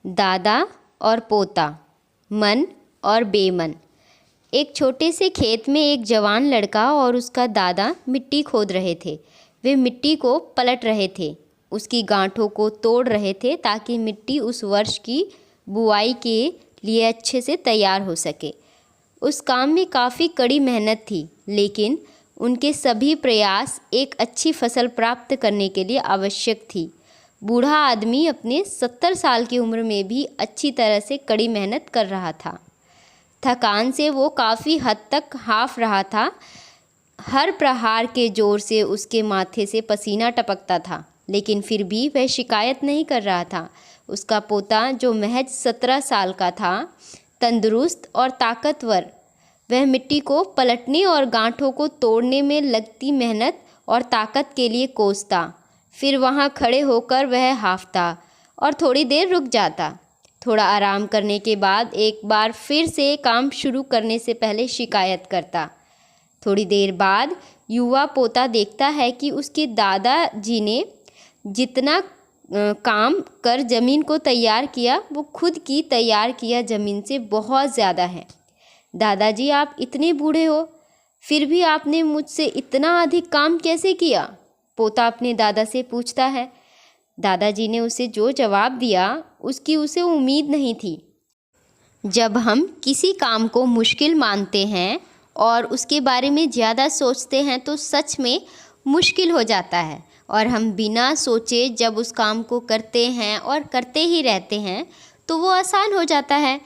दादा और पोता, मन और बेमन। एक छोटे से खेत में एक जवान लड़का और उसका दादा मिट्टी खोद रहे थे। वे मिट्टी को पलट रहे थे, उसकी गांठों को तोड़ रहे थे ताकि मिट्टी उस वर्ष की बुआई के लिए अच्छे से तैयार हो सके। उस काम में काफ़ी कड़ी मेहनत थी, लेकिन उनके सभी प्रयास एक अच्छी फसल प्राप्त करने के लिए आवश्यक थी। बूढ़ा आदमी अपने 70 साल की उम्र में भी अच्छी तरह से कड़ी मेहनत कर रहा था। थकान से वो काफ़ी हद तक हाफ रहा था। हर प्रहार के जोर से उसके माथे से पसीना टपकता था, लेकिन फिर भी वह शिकायत नहीं कर रहा था। उसका पोता, जो महज 17 साल का था, तंदुरुस्त और ताकतवर, वह मिट्टी को पलटने और गांठों को तोड़ने में लगती मेहनत और ताकत के लिए कोसता। फिर वहाँ खड़े होकर वह हांफता और थोड़ी देर रुक जाता। थोड़ा आराम करने के बाद एक बार फिर से काम शुरू करने से पहले शिकायत करता। थोड़ी देर बाद युवा पोता देखता है कि उसके दादाजी ने जितना काम कर ज़मीन को तैयार किया, वो खुद की तैयार किया ज़मीन से बहुत ज़्यादा है। दादाजी, आप इतने बूढ़े हो, फिर भी आपने मुझसे इतना अधिक काम कैसे किया? पोता अपने दादा से पूछता है। दादाजी ने उसे जो जवाब दिया, उसकी उसे उम्मीद नहीं थी। जब हम किसी काम को मुश्किल मानते हैं और उसके बारे में ज़्यादा सोचते हैं तो सच में मुश्किल हो जाता है, और हम बिना सोचे जब उस काम को करते हैं और करते ही रहते हैं तो वो आसान हो जाता है।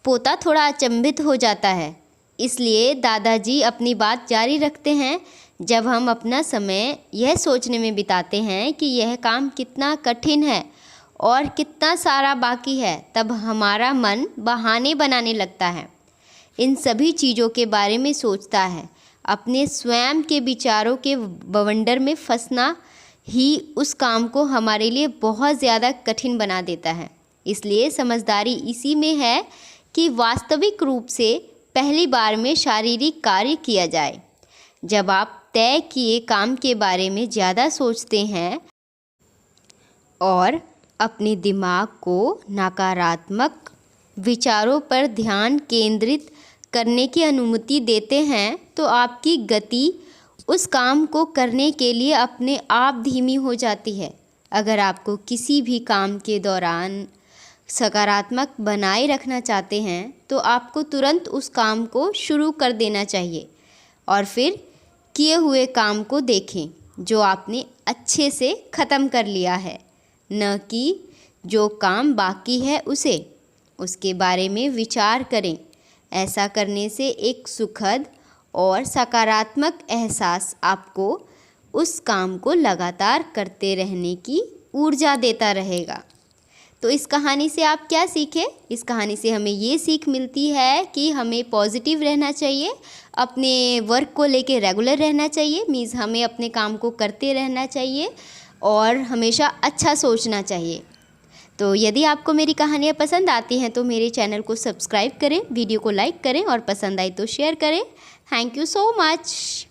पोता थोड़ा अचंभित हो जाता है, इसलिए दादाजी अपनी बात जारी रखते हैं। जब हम अपना समय यह सोचने में बिताते हैं कि यह काम कितना कठिन है और कितना सारा बाकी है, तब हमारा मन बहाने बनाने लगता है, इन सभी चीज़ों के बारे में सोचता है। अपने स्वयं के विचारों के बवंडर में फंसना ही उस काम को हमारे लिए बहुत ज़्यादा कठिन बना देता है। इसलिए समझदारी इसी में है कि वास्तविक रूप से पहली बार में शारीरिक कार्य किया जाए। जब आप तय किए काम के बारे में ज़्यादा सोचते हैं और अपने दिमाग को नकारात्मक विचारों पर ध्यान केंद्रित करने की अनुमति देते हैं, तो आपकी गति उस काम को करने के लिए अपने आप धीमी हो जाती है। अगर आपको किसी भी काम के दौरान सकारात्मक बनाए रखना चाहते हैं, तो आपको तुरंत उस काम को शुरू कर देना चाहिए और फिर किए हुए काम को देखें जो आपने अच्छे से ख़त्म कर लिया है, न कि जो काम बाकी है उसके बारे में विचार करें। ऐसा करने से एक सुखद और सकारात्मक एहसास आपको उस काम को लगातार करते रहने की ऊर्जा देता रहेगा। तो इस कहानी से आप क्या सीखें? इस कहानी से हमें ये सीख मिलती है कि हमें पॉजिटिव रहना चाहिए, अपने वर्क को लेके रेगुलर रहना चाहिए, मीन्स हमें अपने काम को करते रहना चाहिए और हमेशा अच्छा सोचना चाहिए। तो यदि आपको मेरी कहानियाँ पसंद आती हैं तो मेरे चैनल को सब्सक्राइब करें, वीडियो को लाइक करें और पसंद आई तो शेयर करें। Thank you so much.